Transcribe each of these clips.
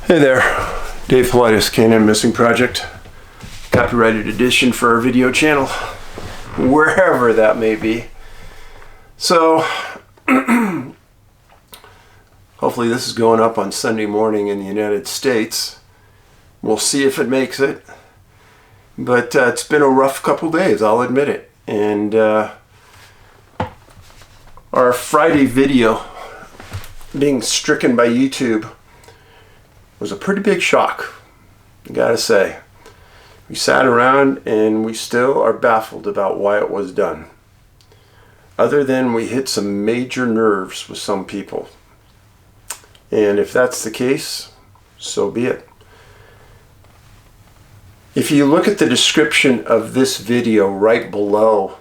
Hey there, Dave Paulides, Canine Missing Project. Copyrighted edition for our video channel, wherever that may be. So, hopefully this is going up on Sunday morning in the United States. We'll see if it makes it. But it's been a rough couple days, I'll admit it. And our Friday video being stricken by YouTube was a pretty big shock, I gotta say. We sat around and we still are baffled about why it was done. Other than we hit some major nerves with some people. And if that's the case, so be it. If you look at the description of this video right below,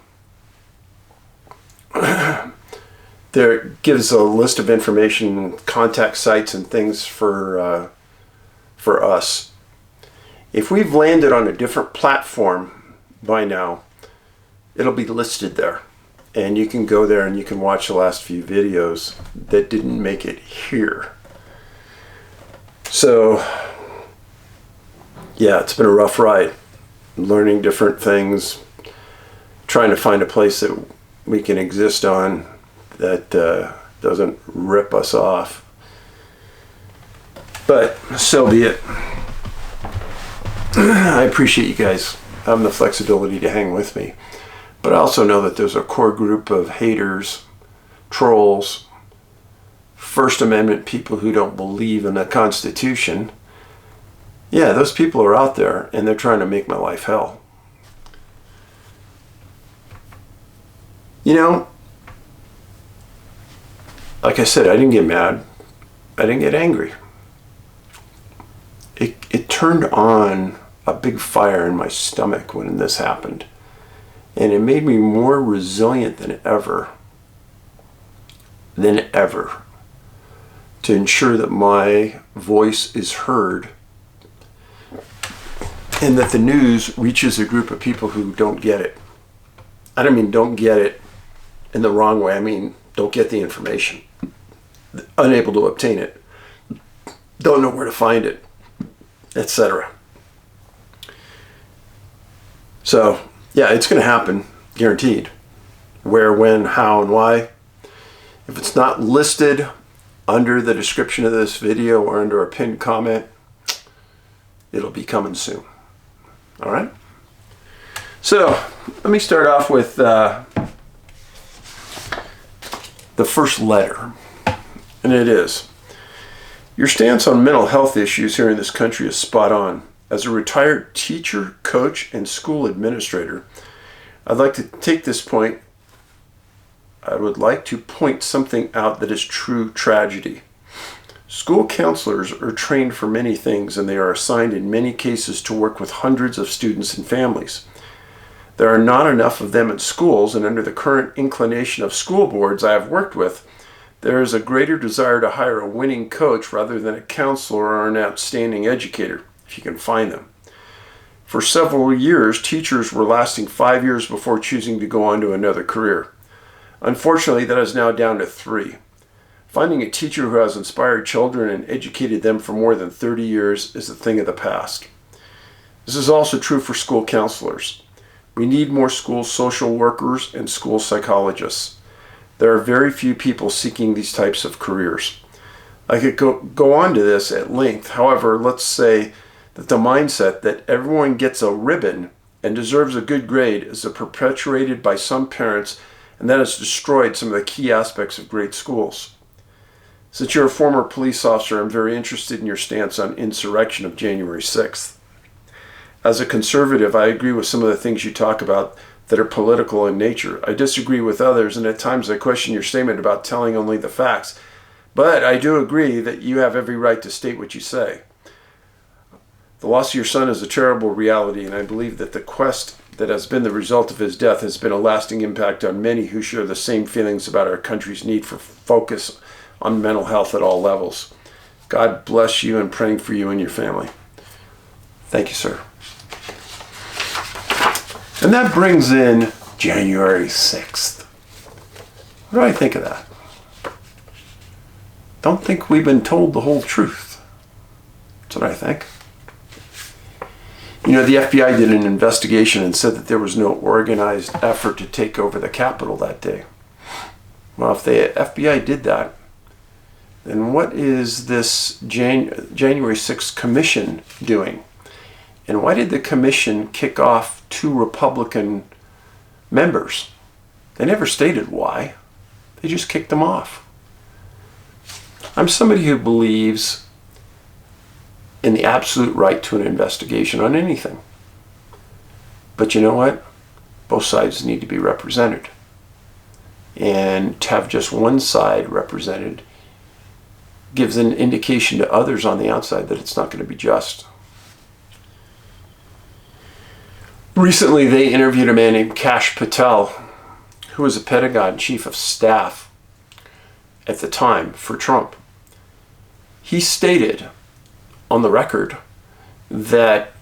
there gives a list of information, contact sites and things for us. If we've landed on a different platform by now, it'll be listed there. And you can go there and you can watch the last few videos that didn't make it here. So, yeah, it's been a rough ride. Learning different things, trying to find a place that we can exist on that doesn't rip us off. But so be it. I appreciate you guys having the flexibility to hang with me. But I also know that there's a core group of haters, trolls, First Amendment people who don't believe in the Constitution. Yeah, those people are out there and they're trying to make my life hell. You know, like I said, I didn't get mad. I didn't get angry. It turned on a big fire in my stomach when this happened. And it made me more resilient than ever to ensure that my voice is heard and that the news reaches a group of people who don't get it. I don't mean don't get it in the wrong way. I mean don't get the information, unable to obtain it, don't know where to find it, etc. So, yeah, it's going to happen, guaranteed. Where, when, how, and why. If it's not listed under the description of this video or under a pinned comment, it'll be coming soon. All right? So, let me start off with the first letter. And it is, your stance on mental health issues here in this country is spot on. As a retired teacher, coach, and school administrator, I'd like to take this point. I would like to point something out that is true tragedy. School counselors are trained for many things, and they are assigned in many cases to work with hundreds of students and families. There are not enough of them in schools, and under the current inclination of school boards I have worked with, there is a greater desire to hire a winning coach rather than a counselor or an outstanding educator, if you can find them. For several years, teachers were lasting 5 years before choosing to go on to another career. Unfortunately, that is now down to 3. Finding a teacher who has inspired children and educated them for more than 30 years is a thing of the past. This is also true for school counselors. We need more school social workers and school psychologists. There are very few people seeking these types of careers. I could go on to this at length. However, let's say that the mindset that everyone gets a ribbon and deserves a good grade is perpetuated by some parents, and that has destroyed some of the key aspects of great schools. Since you're a former police officer, I'm very interested in your stance on insurrection of January 6th. As a conservative, I agree with some of the things you talk about that are political in nature. I disagree with others, and at times I question your statement about telling only the facts. But I do agree that you have every right to state what you say. The loss of your son is a terrible reality, and I believe that the quest that has been the result of his death has been a lasting impact on many who share the same feelings about our country's need for focus on mental health at all levels. God bless you, and praying for you and your family. Thank you, sir. And that brings in January 6th. What do I think of that? Don't think we've been told the whole truth. That's what I think. You know, the FBI did an investigation and said that there was no organized effort to take over the Capitol that day. Well, if the FBI did that, then what is this January 6th commission doing? And why did the commission kick off 2 Republican members? They never stated why. They just kicked them off. I'm somebody who believes in the absolute right to an investigation on anything. But you know what? Both sides need to be represented. And to have just one side represented gives an indication to others on the outside that it's not going to be just. Recently, they interviewed a man named Kash Patel, who was a Pentagon chief of staff at the time for Trump. He stated on the record that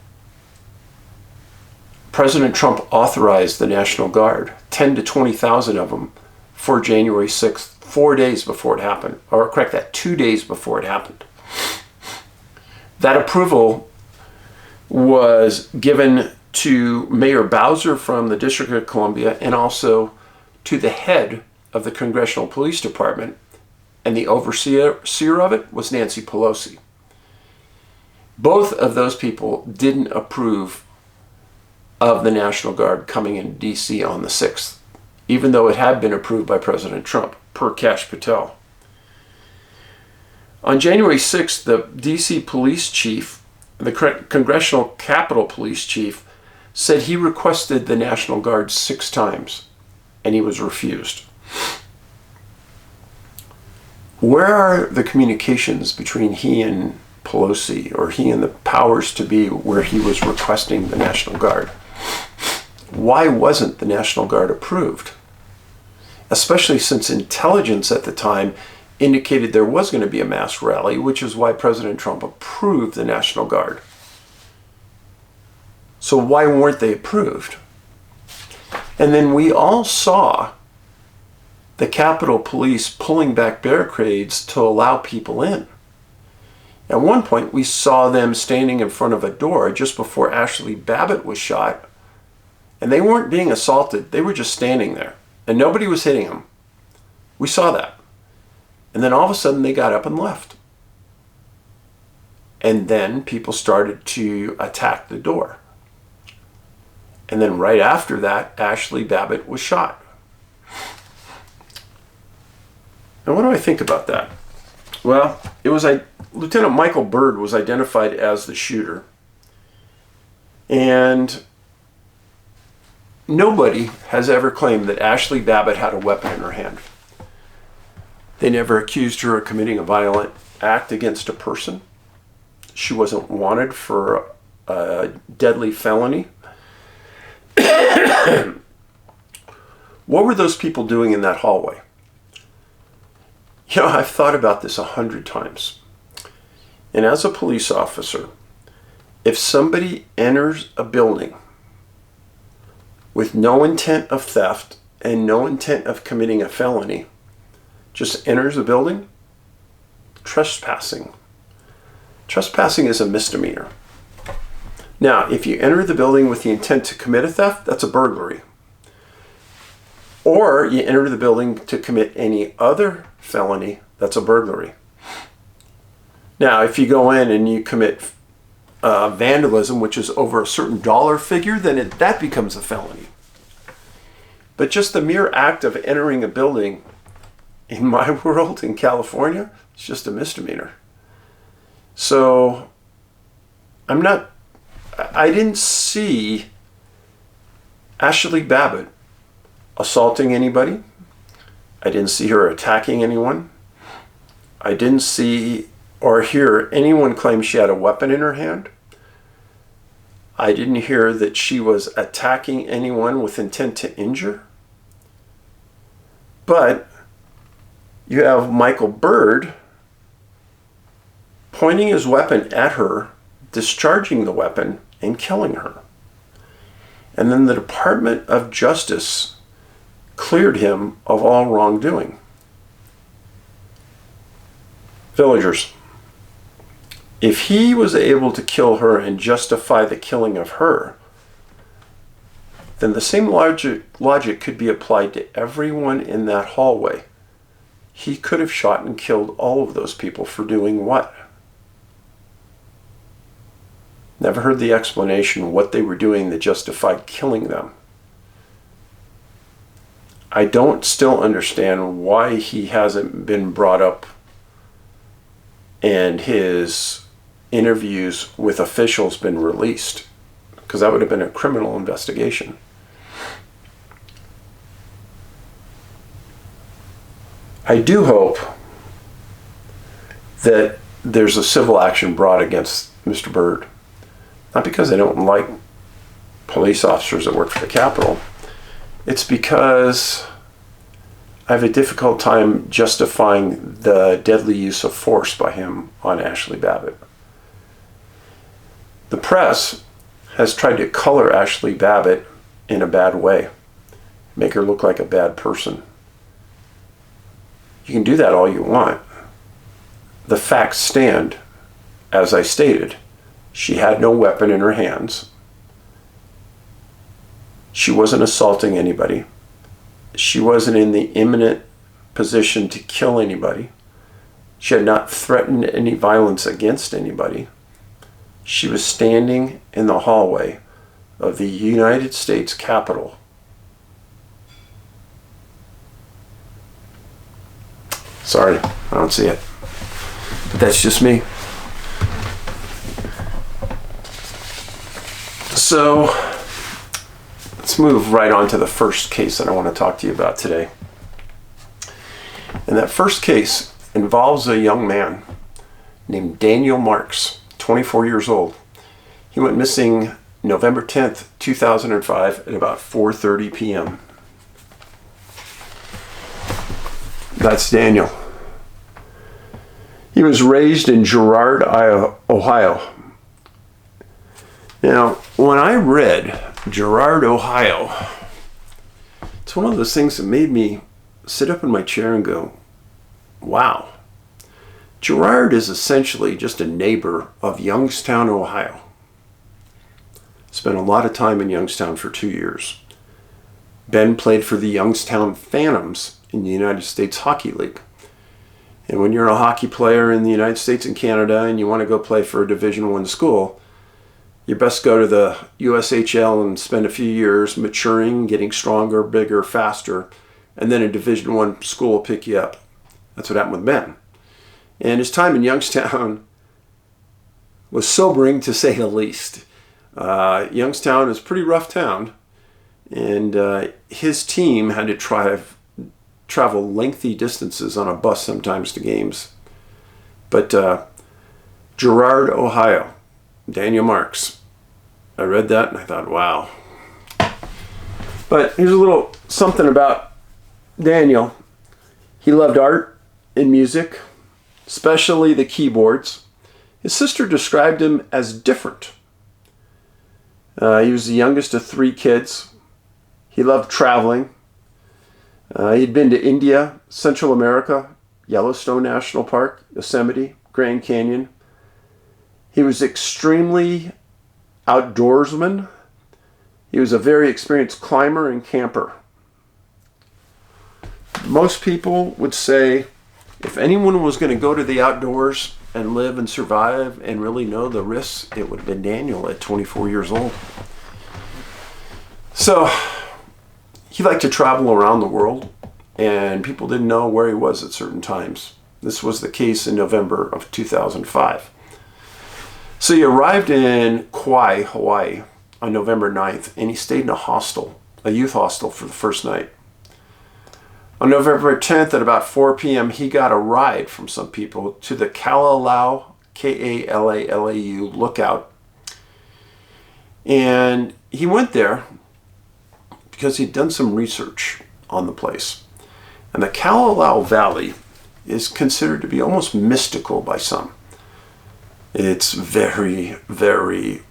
President Trump authorized the National Guard, 10 to 20,000 of them, for January 6th, 4 days before it happened. Or correct that, 2 days before it happened. That approval was given to Mayor Bowser from the District of Columbia and also to the head of the Congressional Police Department, and the overseer of it was Nancy Pelosi. Both of those people didn't approve of the National Guard coming in D.C. on the 6th, even though it had been approved by President Trump, per Kash Patel. On January 6th, the D.C. police chief, the Congressional Capitol Police chief, said he requested the National Guard 6 times, and he was refused. Where are the communications between he and Pelosi, or he and the powers to be, where he was requesting the National Guard? Why wasn't the National Guard approved? Especially since intelligence at the time indicated there was going to be a mass rally, which is why President Trump approved the National Guard. So why weren't they approved? And then we all saw the Capitol Police pulling back barricades to allow people in. At one point, we saw them standing in front of a door just before Ashley Babbitt was shot, and they weren't being assaulted. They were just standing there, and nobody was hitting them. We saw that. And then all of a sudden, they got up and left. And then people started to attack the door. And then right after that, Ashley Babbitt was shot. And what do I think about that? Well, it was Lieutenant Michael Byrd was identified as the shooter. And nobody has ever claimed that Ashley Babbitt had a weapon in her hand. They never accused her of committing a violent act against a person. She wasn't wanted for a deadly felony. What were those people doing in that hallway? You know, I've thought about this 100 times. And as a police officer, if somebody enters a building with no intent of theft and no intent of committing a felony, just enters a building, trespassing. Trespassing is a misdemeanor. Now, if you enter the building with the intent to commit a theft, that's a burglary. Or you enter the building to commit any other felony, that's a burglary. Now, if you go in and you commit vandalism, which is over a certain dollar figure, then that becomes a felony. But just the mere act of entering a building, in my world, in California, it's just a misdemeanor. So, I didn't see Ashley Babbitt assaulting anybody. I didn't see her attacking anyone. I didn't see or hear anyone claim she had a weapon in her hand. I didn't hear that she was attacking anyone with intent to injure. But you have Michael Byrd pointing his weapon at her, discharging the weapon, and killing her. And then the Department of Justice cleared him of all wrongdoing. Villagers, If he was able to kill her and justify the killing of her, then the same logic could be applied to everyone in that hallway. He could have shot and killed all of those people for doing what? Never heard the explanation what they were doing that justified killing them. I don't still understand why he hasn't been brought up and his interviews with officials been released, because that would have been a criminal investigation. I do hope that there's a civil action brought against Mr. Byrd. Not because I don't like police officers that work for the Capitol. It's because I have a difficult time justifying the deadly use of force by him on Ashley Babbitt. The press has tried to color Ashley Babbitt in a bad way, make her look like a bad person. You can do that all you want. The facts stand, as I stated. She had no weapon in her hands. She wasn't assaulting anybody. She wasn't in the imminent position to kill anybody. She had not threatened any violence against anybody. She was standing in the hallway of the United States Capitol. Sorry, I don't see it. But that's just me. So, let's move right on to the first case that I want to talk to you about today. And that first case involves a young man named Daniel Marks, 24 years old. He went missing November 10th, 2005 at about 4:30 p.m. That's Daniel. He was raised in Girard, Ohio. Now, when I read Girard, Ohio, it's one of those things that made me sit up in my chair and go, wow. Girard is essentially just a neighbor of Youngstown, Ohio. Spent a lot of time in Youngstown for 2 years. Ben played for the Youngstown Phantoms in the United States Hockey League. And when you're a hockey player in the United States and Canada and you want to go play for a Division I school, you best go to the USHL and spend a few years maturing, getting stronger, bigger, faster, and then a Division I school will pick you up. That's what happened with Ben. And his time in Youngstown was sobering, to say the least. Youngstown is a pretty rough town, and his team had to travel lengthy distances on a bus sometimes to games. But Girard, Ohio, Daniel Marks. I read that and I thought, wow. But here's a little something about Daniel. He loved art and music, especially the keyboards. His sister described him as different. He was the youngest of 3 kids. He loved traveling. He'd been to India, Central America, Yellowstone National Park, Yosemite, Grand Canyon. He was extremely outdoorsman. He was a very experienced climber and camper. Most people would say if anyone was going to go to the outdoors and live and survive and really know the risks, it would have been Daniel at 24 years old. So he liked to travel around the world, and people didn't know where he was at certain times. This was the case in November of 2005. So he arrived in Kauai, Hawaii on November 9th, and he stayed in a hostel, a youth hostel, for the first night. On November 10th at about 4 p.m., he got a ride from some people to the Kalalau, K-A-L-A-L-A-U, lookout. And he went there because he'd done some research on the place. And the Kalalau Valley is considered to be almost mystical by some. It's very, very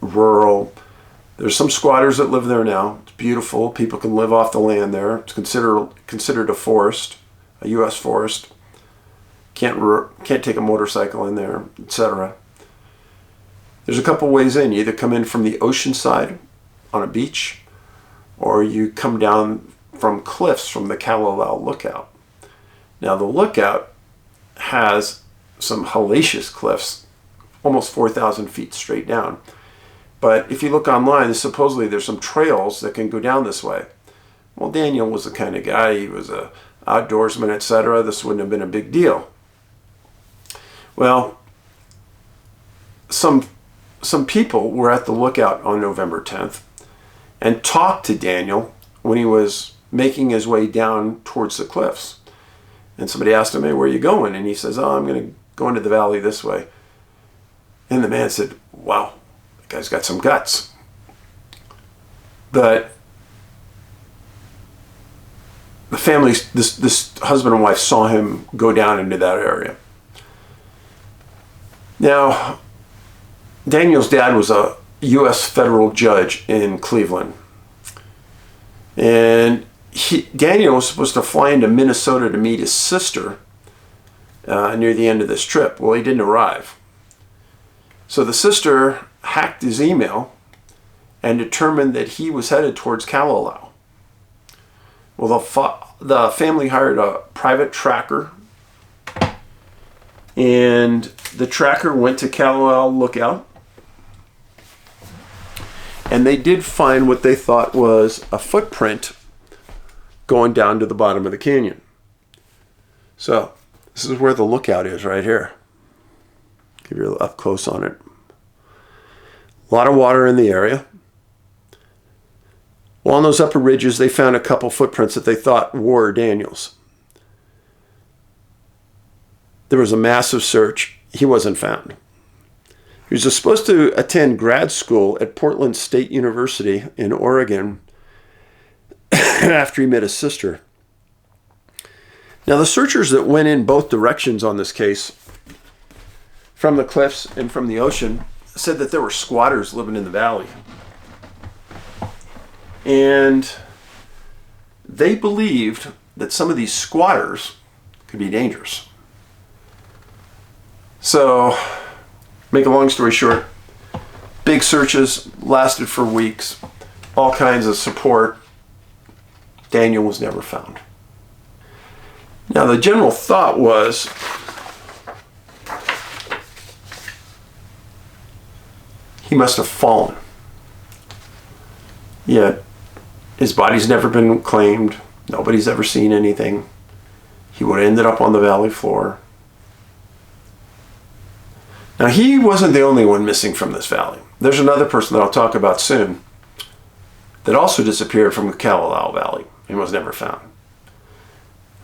rural. There's some squatters that live there now. It's beautiful. People can live off the land there. It's considered a forest, a U.S. forest. Can't take a motorcycle in there, etc. There's a couple ways in. You either come in from the ocean side on a beach, or you come down from cliffs from the Kauai lookout. Now the lookout has some hellacious cliffs, almost 4,000 feet straight down. But if you look online, supposedly there's some trails that can go down this way. Well, Daniel was the kind of guy, he was a outdoorsman, etc. This wouldn't have been a big deal. Well, some people were at the lookout on November 10th and talked to Daniel when he was making his way down towards the cliffs. And somebody asked him, "Hey, where are you going?" And he says, "Oh, I'm going to go into the valley this way." And the man said, "Wow, that guy's got some guts." But the family, this husband and wife, saw him go down into that area. Now, Daniel's dad was a U.S. federal judge in Cleveland. And Daniel was supposed to fly into Minnesota to meet his sister near the end of this trip. Well, he didn't arrive. So the sister hacked his email and determined that he was headed towards Kauai. Well, the family hired a private tracker, and the tracker went to Kauai Lookout, and they did find what they thought was a footprint going down to the bottom of the canyon. So this is where the lookout is, right here. Give you up close on it. A lot of water in the area. Well, on those upper ridges, they found a couple footprints that they thought were Daniel's. There was a massive search. He wasn't found. He was supposed to attend grad school at Portland State University in Oregon after he met his sister. Now, the searchers that went in both directions on this case, from the cliffs and from the ocean, said that there were squatters living in the valley. And they believed that some of these squatters could be dangerous. So, make a long story short, big searches lasted for weeks, all kinds of support. Daniel was never found. Now, the general thought was he must have fallen. Yet, his body's never been claimed. Nobody's ever seen anything. He would have ended up on the valley floor. Now, he wasn't the only one missing from this valley. There's another person that I'll talk about soon that also disappeared from the Kauai Valley and was never found.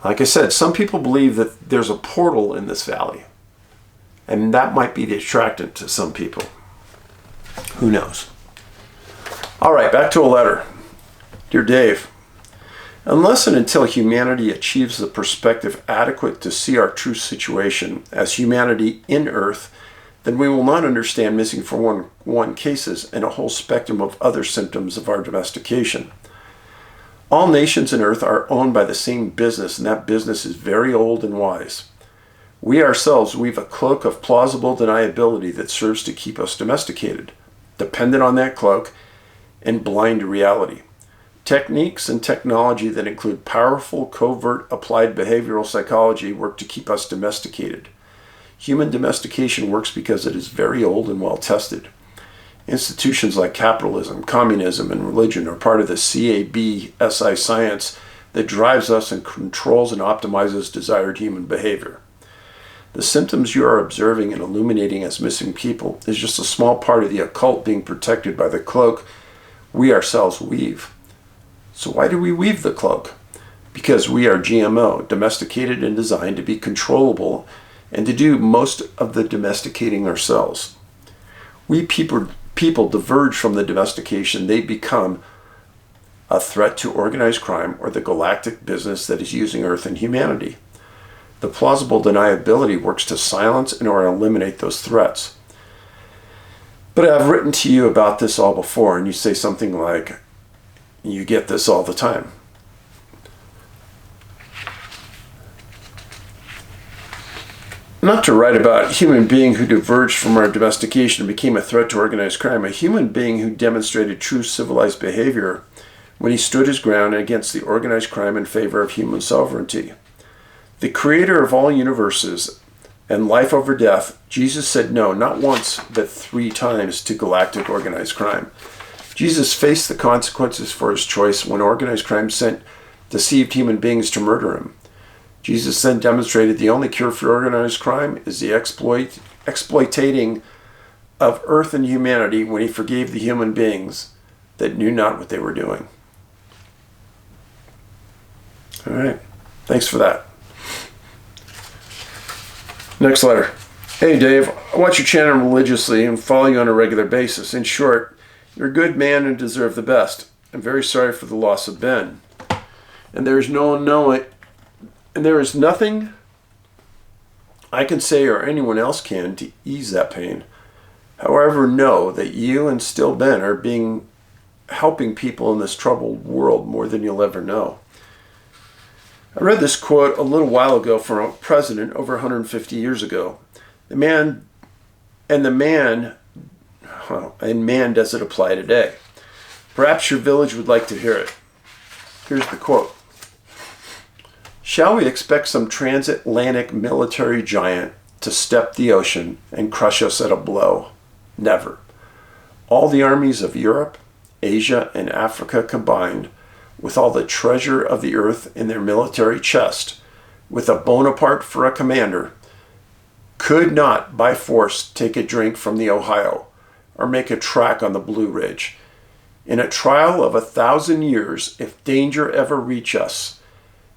Like I said, some people believe that there's a portal in this valley, and that might be the attractant to some people. Who knows? All right, back to a letter. Dear Dave, unless and until humanity achieves the perspective adequate to see our true situation as humanity in Earth, then we will not understand missing 411 cases and a whole spectrum of other symptoms of our domestication. All nations in Earth are owned by the same business, and that business is very old and wise. We ourselves weave a cloak of plausible deniability that serves to keep us domesticated, dependent on that cloak, and blind to reality. Techniques and technology that include powerful, covert, applied behavioral psychology work to keep us domesticated. Human domestication works because it is very old and well tested. Institutions like capitalism, communism, and religion are part of the CABSI science that drives us and controls and optimizes desired human behavior. The symptoms you are observing and illuminating as missing people is just a small part of the occult being protected by the cloak we ourselves weave. So why do we weave the cloak? Because we are GMO, domesticated and designed to be controllable and to do most of the domesticating ourselves. We people diverge from the domestication. They become a threat to organized crime or the galactic business that is using Earth and humanity. The plausible deniability works to silence and or eliminate those threats. But I've written to you about this all before, and you say something like, you get this all the time. not to write about a human being who diverged from our domestication and became a threat to organized crime, a human being who demonstrated true civilized behavior when he stood his ground against the organized crime in favor of human sovereignty. The creator of all universes and life over death, Jesus said no, not once, but 3 times to galactic organized crime. Jesus faced the consequences for his choice when organized crime sent deceived human beings to murder him. Jesus then demonstrated the only cure for organized crime is the exploitating of earth and humanity when he forgave the human beings that knew not what they were doing. All right. Thanks for that. Next letter. Hey, Dave. I watch your channel religiously and follow you on a regular basis. In short, you're a good man and deserve the best. I'm very sorry for the loss of Ben. And there is nothing I can say or anyone else can to ease that pain. However, know that you and still Ben are helping people in this troubled world more than you'll ever know. I read this quote a little while ago from a president over 150 years ago. Man does it apply today. Perhaps your village would like to hear it. Here's the quote. Shall we expect some transatlantic military giant to step the ocean and crush us at a blow? Never. All the armies of Europe, Asia, and Africa combined, with all the treasure of the earth in their military chest, with a Bonaparte for a commander, could not by force take a drink from the Ohio or make a track on the Blue Ridge. In a trial of 1,000 years, if danger ever reach us,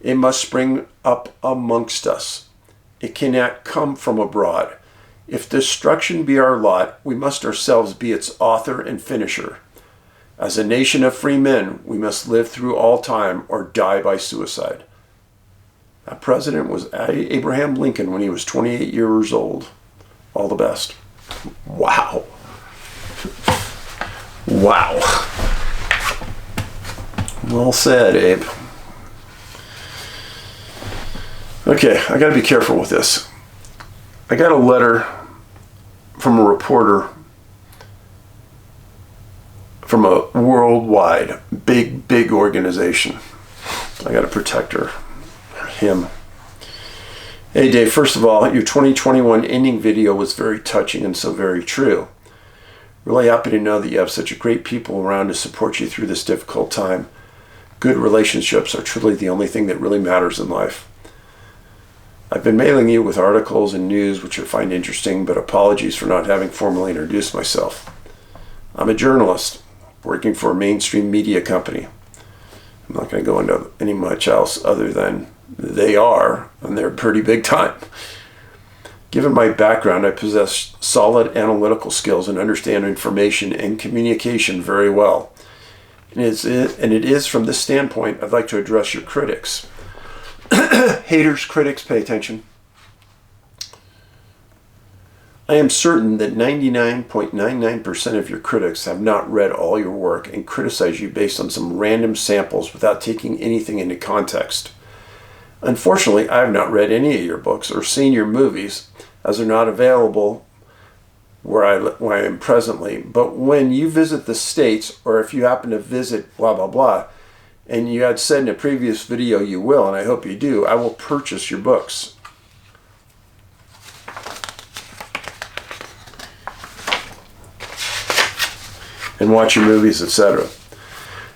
it must spring up amongst us. It cannot come from abroad. If destruction be our lot, we must ourselves be its author and finisher. As a nation of free men, we must live through all time or die by suicide. That president was Abraham Lincoln when he was 28 years old. All the best. Wow. Wow. Well said, Abe. Okay, I got to be careful with this. I got a letter from a reporter from a worldwide big organization. I got to protect him. Hey Dave, first of all, your 2021 ending video was very touching and so very true. Really happy to know that you have such a great people around to support you through this difficult time. Good relationships are truly the only thing that really matters in life. I've been mailing you with articles and news which I find interesting, but apologies for not having formally introduced myself. I'm a journalist working for a mainstream media company. I'm not going to go into any much else other than they are, and they're pretty big time. Given my background, I possess solid analytical skills and understand information and communication very well. And it is from this standpoint I'd like to address your critics. Haters, critics, pay attention. I am certain that 99.99% of your critics have not read all your work and criticize you based on some random samples without taking anything into context. Unfortunately, I have not read any of your books or seen your movies, as they're not available where I am presently. But when you visit the States, or if you happen to visit blah blah blah, and you had said in a previous video you will, and I hope you do, I will purchase your books. And watch your movies, etc.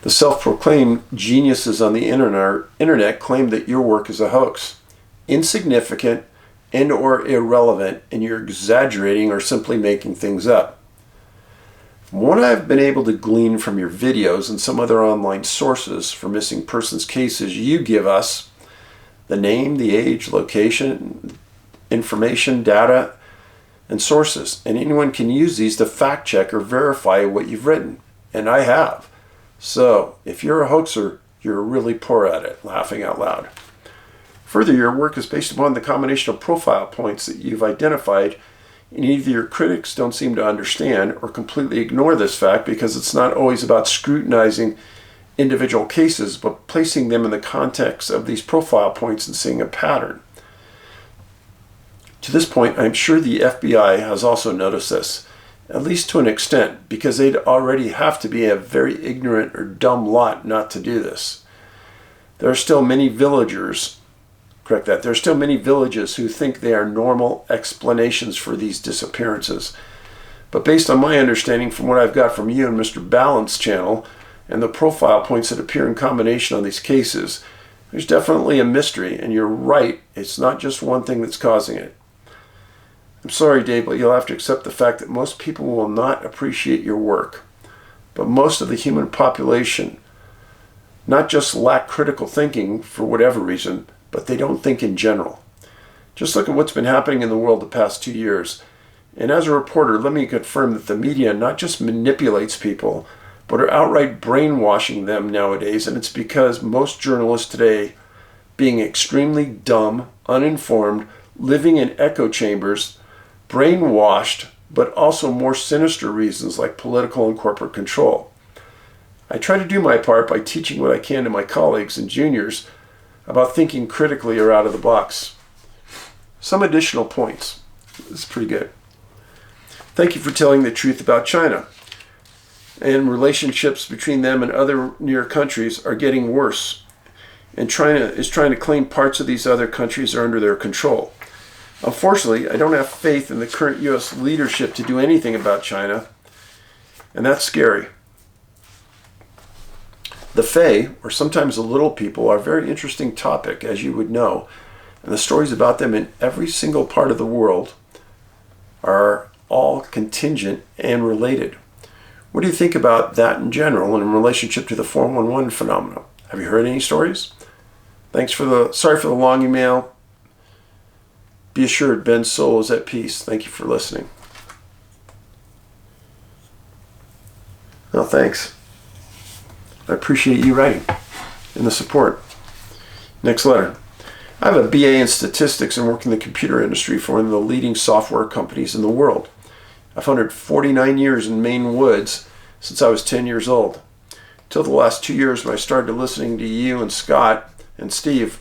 The self-proclaimed geniuses on the internet claim that your work is a hoax, insignificant and or irrelevant, and you're exaggerating or simply making things up. From what I've been able to glean from your videos and some other online sources for missing persons cases, you give us the name, the age, location, information, data, and sources, and anyone can use these to fact check or verify what you've written, and I have. So if you're a hoaxer, you're really poor at it, laughing out loud. Further, your work is based upon the combination of profile points that you've identified, and either your critics don't seem to understand or completely ignore this fact because it's not always about scrutinizing individual cases, but placing them in the context of these profile points and seeing a pattern. To this point, I'm sure the FBI has also noticed this, at least to an extent, because they'd already have to be a very ignorant or dumb lot not to do this. There are still many villages who think they are normal explanations for these disappearances. But based on my understanding from what I've got from you and Mr. Balance channel and the profile points that appear in combination on these cases, there's definitely a mystery, and you're right, it's not just one thing that's causing it. I'm sorry, Dave, but you'll have to accept the fact that most people will not appreciate your work. But most of the human population not just lack critical thinking for whatever reason, but they don't think in general. Just look at what's been happening in the world the past 2 years. And as a reporter, let me confirm that the media not just manipulates people, but are outright brainwashing them nowadays. And it's because most journalists today, being extremely dumb, uninformed, living in echo chambers, brainwashed, but also more sinister reasons like political and corporate control. I try to do my part by teaching what I can to my colleagues and juniors about thinking critically or out of the box. Some additional points. This is pretty good. Thank you for telling the truth about China. And relationships between them and other near countries are getting worse. And China is trying to claim parts of these other countries are under their control. Unfortunately, I don't have faith in the current U.S. leadership to do anything about China, and that's scary. The Fae, or sometimes the little people, are a very interesting topic, as you would know, and the stories about them in every single part of the world are all contingent and related. What do you think about that in general and in relationship to the 411 phenomenon? Have you heard any stories? Sorry for the long email. Be assured, Ben's soul is at peace. Thank you for listening. Well, thanks. I appreciate you writing and the support. Next letter. I have a BA in statistics and work in the computer industry for one of the leading software companies in the world. I've hunted 49 years in Maine woods since I was 10 years old. Till the last 2 years when I started listening to you and Scott and Steve,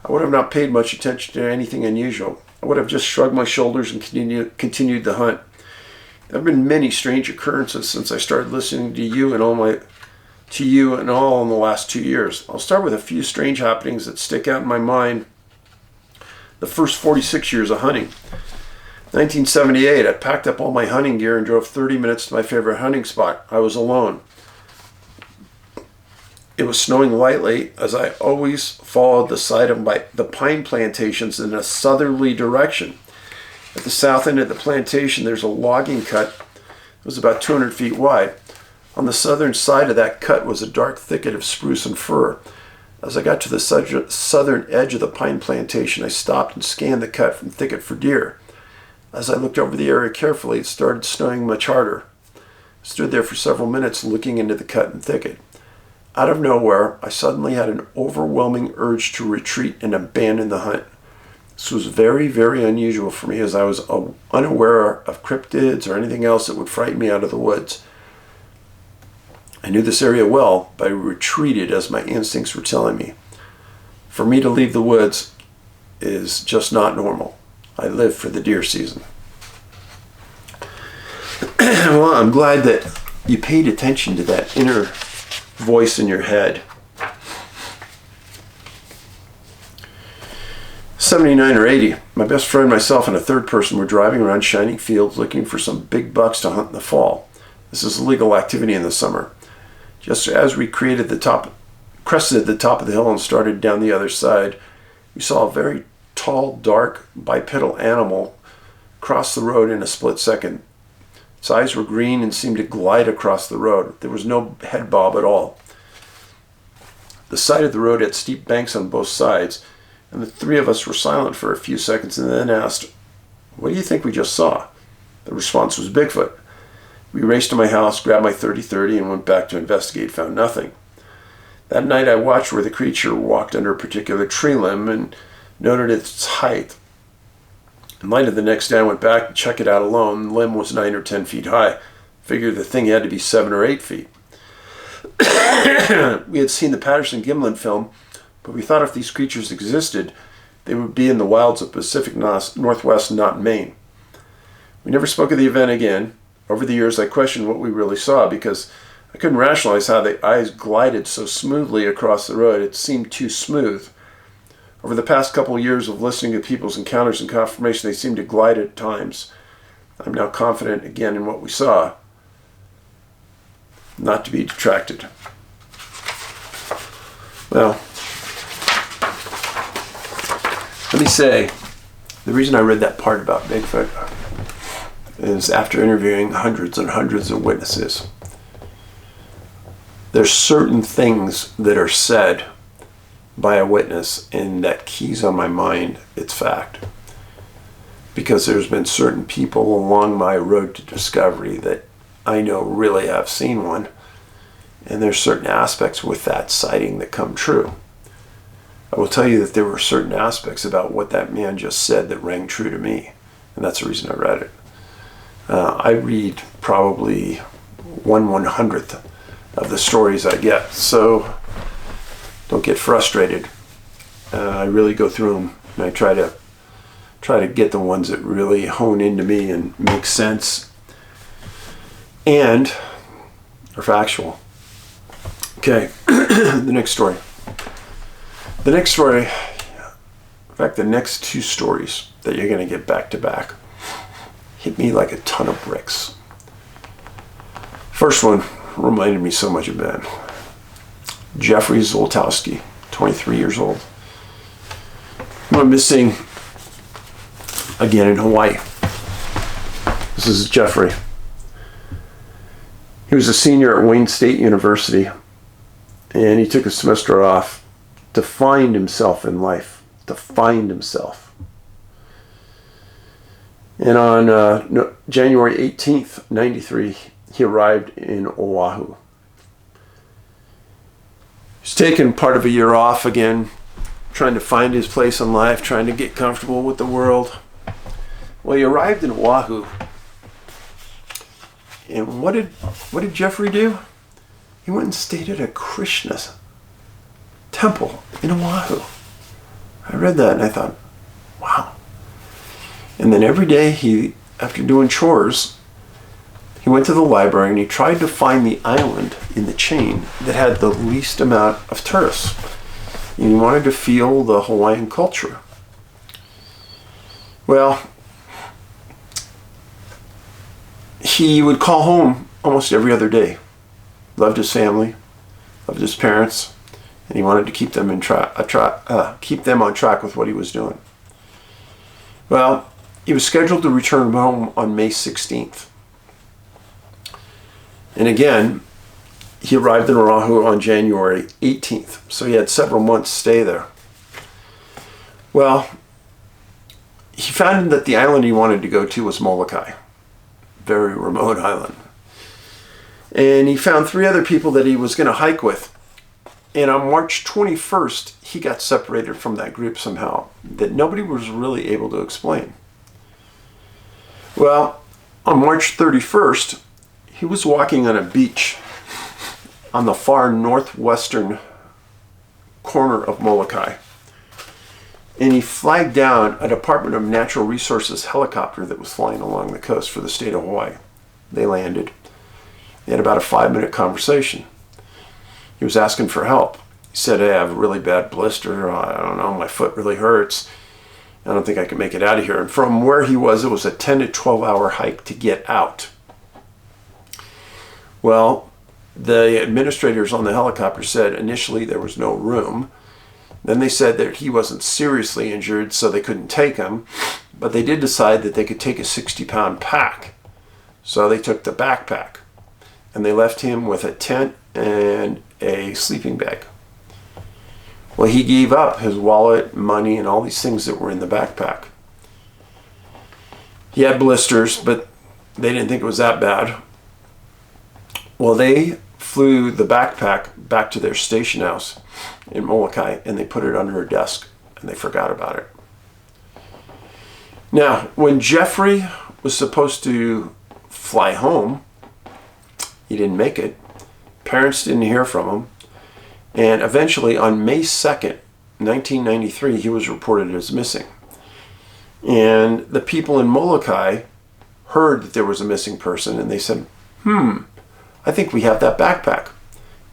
I would have not paid much attention to anything unusual. I would have just shrugged my shoulders and continued the hunt. There have been many strange occurrences since I started listening to you and all in the last 2 years. I'll start with a few strange happenings that stick out in my mind. The first 46 years of hunting. 1978, I packed up all my hunting gear and drove 30 minutes to my favorite hunting spot. I was alone. It was snowing lightly as I always followed the side of the pine plantations in a southerly direction. At the south end of the plantation, there's a logging cut. It was about 200 feet wide. On the southern side of that cut was a dark thicket of spruce and fir. As I got to the southern edge of the pine plantation, I stopped and scanned the cut from thicket for deer. As I looked over the area carefully, it started snowing much harder. I stood there for several minutes looking into the cut and thicket. Out of nowhere, I suddenly had an overwhelming urge to retreat and abandon the hunt. This was very, very unusual for me as I was unaware of cryptids or anything else that would frighten me out of the woods. I knew this area well, but I retreated as my instincts were telling me. For me to leave the woods is just not normal. I live for the deer season. Well, I'm glad that you paid attention to that inner voice in your head. 79 or 80. My best friend, myself, and a third person were driving around shining fields looking for some big bucks to hunt in the fall. This is a legal activity in the summer. Just as we crested the top of the hill and started down the other side, we saw a very tall, dark, bipedal animal cross the road in a split second. Its eyes were green and seemed to glide across the road. There was no head bob at all. The side of the road had steep banks on both sides, and the three of us were silent for a few seconds and then asked, "What do you think we just saw?" The response was Bigfoot. We raced to my house, grabbed my 30-30, and went back to investigate, found nothing. That night I watched where the creature walked under a particular tree limb and noted its height. In light of the next day, I went back to check it out alone. The limb was 9 or 10 feet high. Figured the thing had to be 7 or 8 feet. We had seen the Patterson-Gimlin film, but we thought if these creatures existed, It would be in the wilds of Pacific Northwest, not Maine. We never spoke of the event again. Over the years, I questioned what we really saw because I couldn't rationalize how the eyes glided so smoothly across the road. It seemed too smooth. Over the past couple of years of listening to people's encounters and confirmation, they seemed to glide at times. I'm now confident again in what we saw, not to be detracted. Well, let me say, the reason I read that part about Bigfoot is after interviewing hundreds and hundreds of witnesses, there's certain things that are said by a witness and that keys on my mind it's fact. Because there's been certain people along my road to discovery that I know really have seen one, and there's certain aspects with that sighting that come true. I will tell you that there were certain aspects about what that man just said that rang true to me, and that's the reason I read it. I read probably 1/100th of the stories I get, so don't get frustrated. I really go through them, and I try to get the ones that really hone into me and make sense and are factual. Okay, the next story. The next story, in fact, the next two stories that you're going to get back to back hit me like a ton of bricks. First one reminded me so much of Ben. Jeffery Zoltowski, 23 years old. Went missing again in Hawaii. This is Jeffery. He was a senior at Wayne State University, and he took a semester off to find himself in life, to find himself. And on January 18th, 93, he arrived in Oahu. He's taken part of a year off again, trying to find his place in life, trying to get comfortable with the world. Well, he arrived in Oahu. And what did Jeffery do? He went and stayed at a Krishna temple in Oahu. I read that and I thought, wow. And then every day after doing chores, he went to the library and he tried to find the island in the chain that had the least amount of tourists. And he wanted to feel the Hawaiian culture. Well, he would call home almost every other day. Loved his family, loved his parents, and he wanted to keep them keep them on track with what he was doing. Well, he was scheduled to return home on May 16th. And again, he arrived in Oahu on January 18th, so he had several months stay there. Well, he found that the island he wanted to go to was Molokai, very remote island. And he found 3 other people that he was going to hike with. And on March 21st, he got separated from that group somehow that nobody was really able to explain. Well, on March 31st, he was walking on a beach on the far northwestern corner of Molokai. And he flagged down a Department of Natural Resources helicopter that was flying along the coast for the state of Hawaii. They landed. They had about a 5-minute conversation. He was asking for help. He said, hey, I have a really bad blister. I don't know, my foot really hurts. I don't think I can make it out of here. And from where he was, it was a 10 to 12 hour hike to get out. Well, the administrators on the helicopter said initially there was no room. Then they said that he wasn't seriously injured, so they couldn't take him. But they did decide that they could take a 60-pound pack. So they took the backpack. And they left him with a tent and a sleeping bag. Well, he gave up his wallet, money, and all these things that were in the backpack. He had blisters, but they didn't think it was that bad. Well, they flew the backpack back to their station house in Molokai, and they put it under a desk, and they forgot about it. Now, when Jeffery was supposed to fly home, he didn't make it. Parents didn't hear from him. And eventually, on May 2nd, 1993, he was reported as missing. And the people in Molokai heard that there was a missing person, and they said, I think we have that backpack.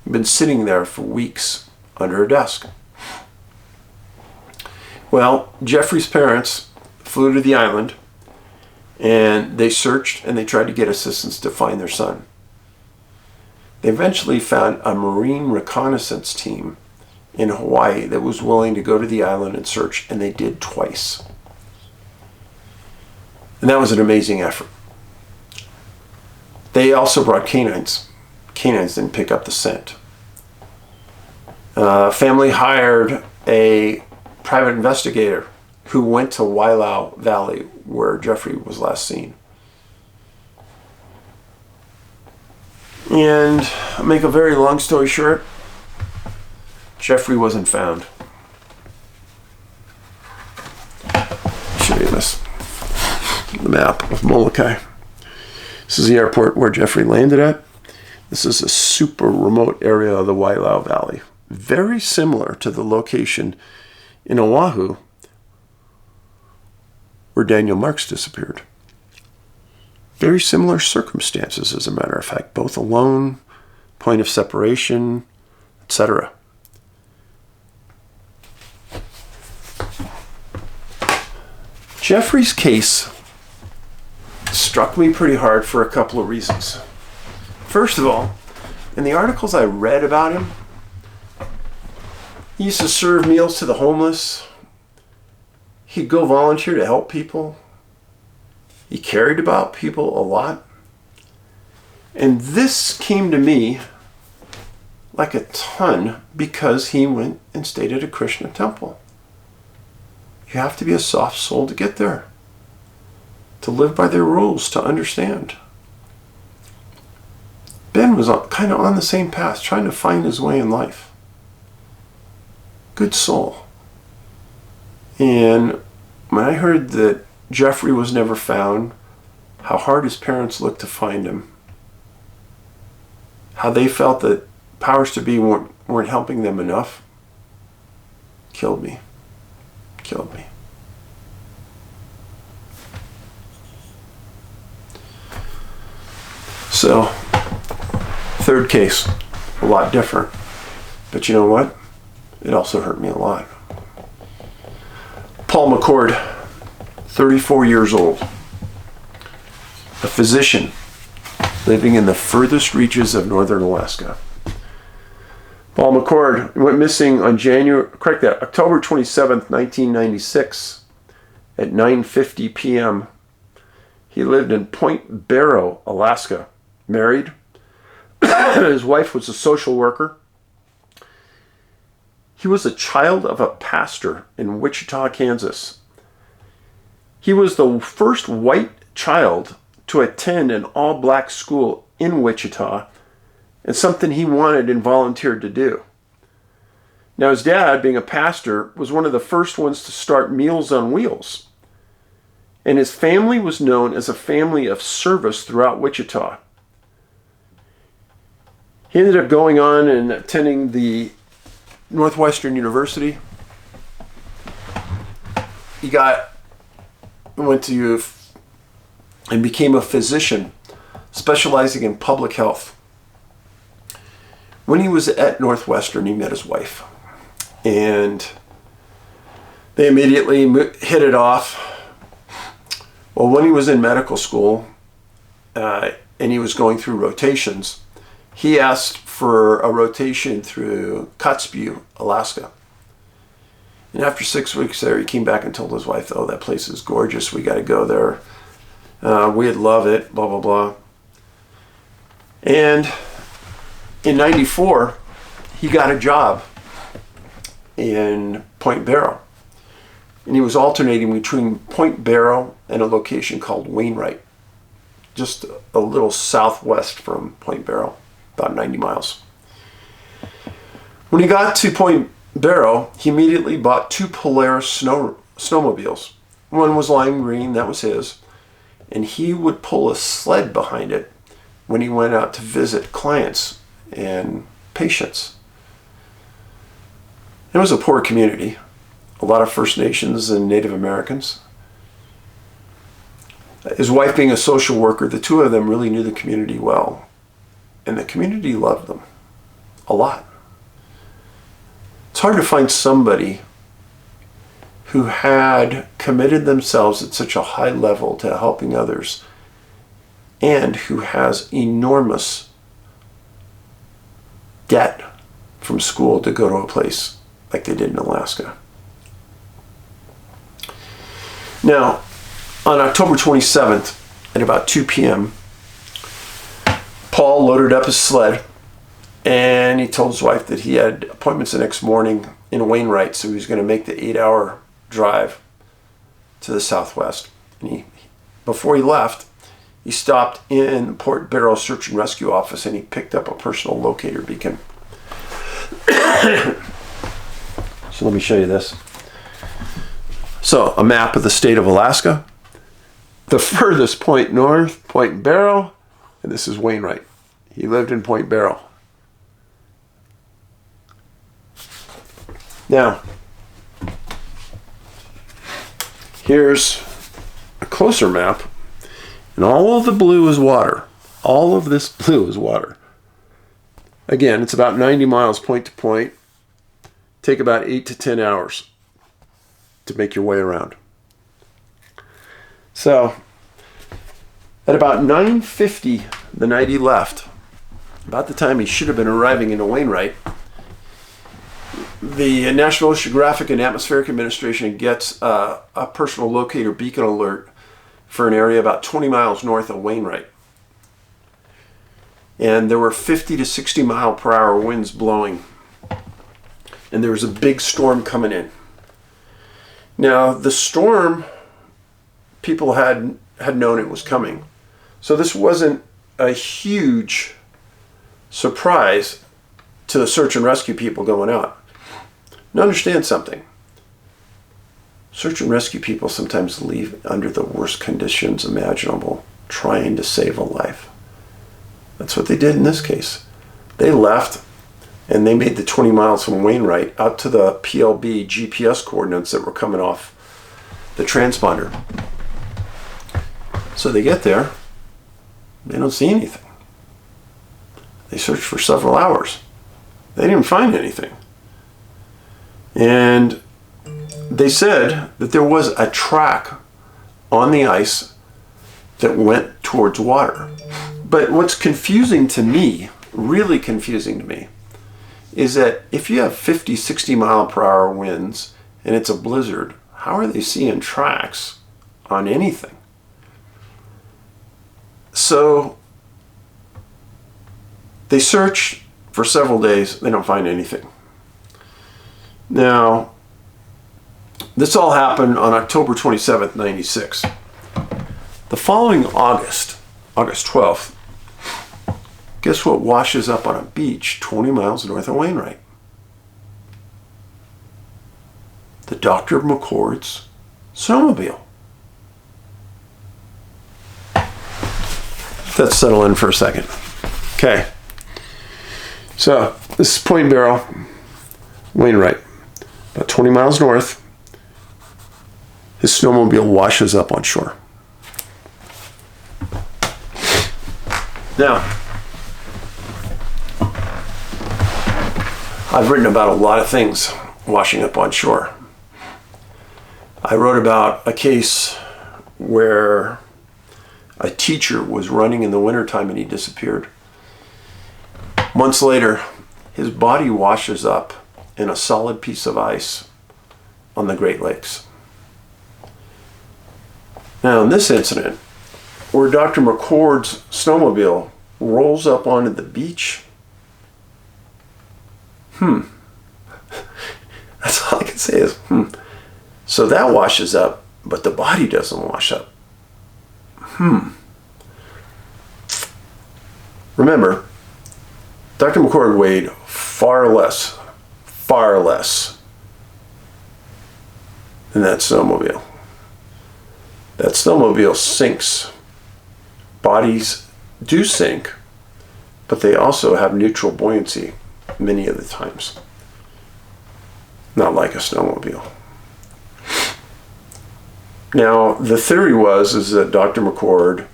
He'd been sitting there for weeks under a desk. Well, Jeffrey's parents flew to the island, and they searched and they tried to get assistance to find their son. They eventually found a Marine reconnaissance team in Hawaii that was willing to go to the island and search, and they did twice. And that was an amazing effort. They also brought canines. Canines didn't pick up the scent. Family hired a private investigator who went to Wailau Valley, where Jeffrey was last seen. And I'll make a very long story short, Jeffrey wasn't found. I'll show you this. The map of Molokai. This is the airport where Jeffrey landed at. This is a super remote area of the Wailau Valley. Very similar to the location in Oahu where Daniel Marks disappeared. Very similar circumstances, as a matter of fact, both alone, point of separation, etc. Jeffrey's case struck me pretty hard for a couple of reasons. First of all, in the articles I read about him, he used to serve meals to the homeless. He'd go volunteer to help people. He cared about people a lot. And this came to me like a ton because he went and stayed at a Krishna temple. You have to be a soft soul to get there, to live by their rules, to understand. Ben was kind of on the same path, trying to find his way in life. Good soul. And when I heard that Jeffrey was never found, how hard his parents looked to find him, how they felt that powers to be weren't helping them enough, killed me. Killed me. So, third case, a lot different. But you know what? It also hurt me a lot. Paul McCord, 34 years old, a physician living in the furthest reaches of northern Alaska. Paul McCord went missing on October 27th, 1996 at 9:50 p.m. He lived in Point Barrow, Alaska, married. His wife was a social worker. He was a child of a pastor in Wichita, Kansas. He was the first white child to attend an all-black school in Wichita, and something he wanted and volunteered to do. Now, his dad, being a pastor, was one of the first ones to start Meals on Wheels. And his family was known as a family of service throughout Wichita. He ended up going on and attending the Northwestern University. He went to and became a physician specializing in public health. When he was at Northwestern, he met his wife, and they immediately hit it off. Well, when he was in medical school and he was going through rotations, he asked for a rotation through Kotzebue, Alaska. And after 6 weeks there, he came back and told his wife, "Oh, that place is gorgeous. We got to go there. We'd love it, blah, blah, blah." And in 94, he got a job in Point Barrow. And he was alternating between Point Barrow and a location called Wainwright, just a little southwest from Point Barrow, about 90 miles. When he got to Point Barrow, he immediately bought 2 Polaris snowmobiles. One was lime green, that was his, and he would pull a sled behind it when he went out to visit clients and patients. It was a poor community, a lot of First Nations and Native Americans. His wife being a social worker, the two of them really knew the community well, and the community loved them a lot. It's hard to find somebody who had committed themselves at such a high level to helping others and who has enormous debt from school to go to a place like they did in Alaska. Now, on October 27th at about 2 p.m., Paul loaded up his sled and he told his wife that he had appointments the next morning in Wainwright, so he was going to make the 8-hour drive to the southwest. And before he left, he stopped in the Port Barrow Search and Rescue Office and he picked up a personal locator beacon. So let me show you this. So, a map of the state of Alaska. The furthest point north, Point Barrow, and this is Wainwright. He lived in Point Barrow. Now, here's a closer map, and all of the blue is water. All of this blue is water. Again, it's about 90 miles point to point. Take about 8 to 10 hours to make your way around. So, at about 9:50 the night he left, about the time he should have been arriving into Wainwright, the National Oceanographic and Atmospheric Administration gets a personal locator beacon alert for an area about 20 miles north of Wainwright. And there were 50 to 60 mile per hour winds blowing. And there was a big storm coming in. Now, the storm, people had known it was coming. So this wasn't a huge surprise to the search and rescue people going out. Now understand something. Search and rescue people sometimes leave under the worst conditions imaginable, trying to save a life. That's what they did in this case. They left and they made the 20 miles from Wainwright out to the PLB GPS coordinates that were coming off the transponder. So they get there, they don't see anything. They searched for several hours. They didn't find anything. And they said that there was a track on the ice that went towards water. But what's confusing to me, really confusing to me, is that if you have 50, 60 mile per hour winds and it's a blizzard, how are they seeing tracks on anything? So they search for several days, they don't find anything. Now, this all happened on October 27th, 96. The following August 12th, guess what washes up on a beach 20 miles north of Wainwright? The Dr. McCord's snowmobile. Let's settle in for a second. Okay. So, this is Point Barrow, Wainwright. About 20 miles north, his snowmobile washes up on shore. Now, I've written about a lot of things washing up on shore. I wrote about a case where a teacher was running in the wintertime and he disappeared. Months later, his body washes up in a solid piece of ice on the Great Lakes. Now, in this incident, where Dr. McCord's snowmobile rolls up onto the beach, that's all I can say is, So that washes up, but the body doesn't wash up. Remember, Dr. McCord weighed far less than that snowmobile. That snowmobile sinks. Bodies do sink, but they also have neutral buoyancy many of the times. not like a snowmobile. Now, the theory is that Dr. McCord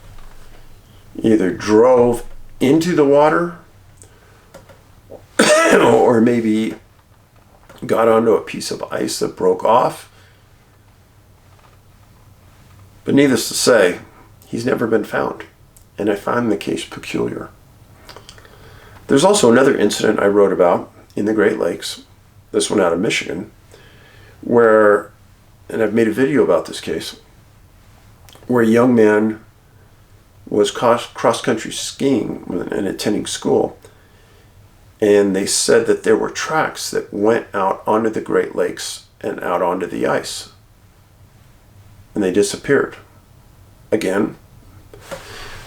either drove into the water or maybe got onto a piece of ice that broke off. But needless to say, he's never been found, and I find the case peculiar. There's also another incident I wrote about in the Great Lakes, this one out of Michigan, where, and I've made a video about this case, where a young man was cross-country skiing and attending school, and they said that there were tracks that went out onto the Great Lakes and out onto the ice, and they disappeared. Again,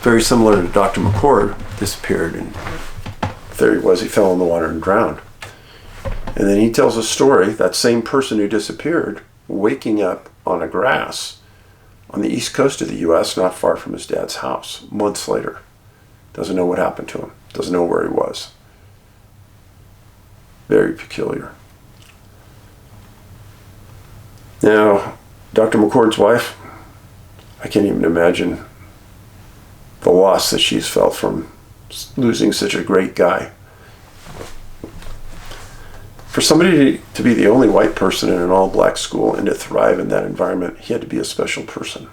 very similar to Dr. McCord, disappeared, and the theory was he fell in the water and drowned. And then he tells a story, that same person who disappeared, waking up on a grass on the east coast of the U.S., not far from his dad's house, months later. Doesn't know what happened to him, doesn't know where he was. Very peculiar. Now, Dr. McCord's wife, I can't even imagine the loss that she's felt from losing such a great guy. For somebody to be the only white person in an all-black school and to thrive in that environment, he had to be a special person.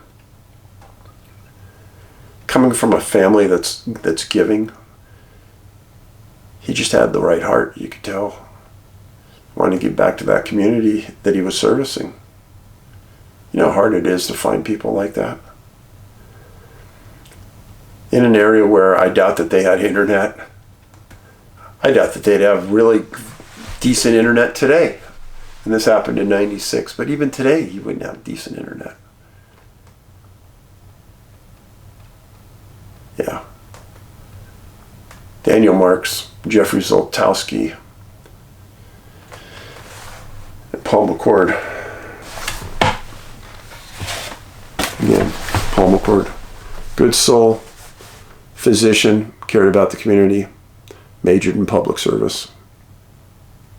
Coming from a family that's giving, he just had the right heart, you could tell. Wanted to give back to that community that he was servicing. You know how hard it is to find people like that? In an area where I doubt that they had internet. I doubt that they'd have really decent internet today. And this happened in '96, but even today you wouldn't have decent internet. Yeah. Daniel Marks, Jeffery Zoltowski, and Paul McCord. Again, Paul McCord, good soul, physician, cared about the community, majored in public service.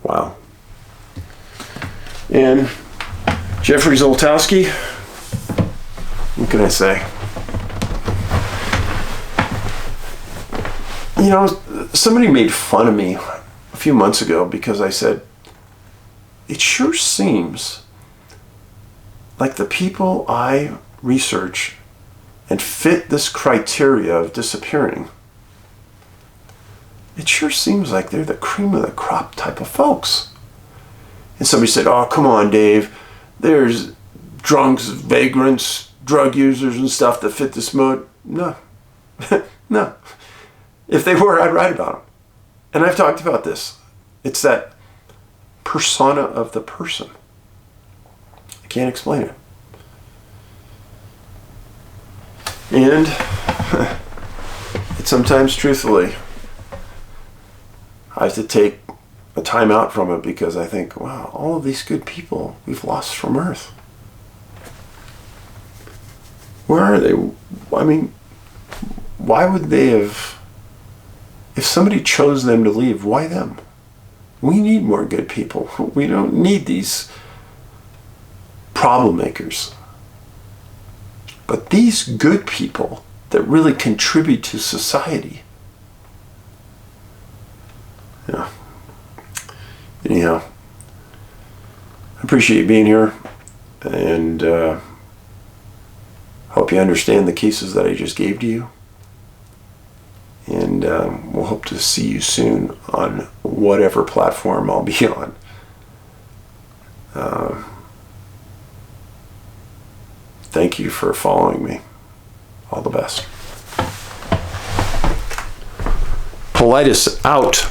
Wow. And Jeffery Zoltowski, what can I say? You know, somebody made fun of me a few months ago because I said, it sure seems like the people I research and fit this criteria of disappearing, it sure seems like they're the cream of the crop type of folks. And somebody said, oh, come on, Dave. There's drunks, vagrants, drug users and stuff that fit this mode. No. No. If they were, I'd write about them. And I've talked about this. It's that persona of the person. I can't explain it. And sometimes, truthfully, I have to take a time out from it because I think, wow, all of these good people we've lost from Earth. Where are they? I mean, why would they have, if somebody chose them to leave, why them? We need more good people. We don't need these problem makers. But these good people that really contribute to society. Yeah. Anyhow, I appreciate you being here, and hope you understand the cases that I just gave to you. And we'll hope to see you soon on whatever platform I'll be on. Thank you for following me. All the best. Paulides out.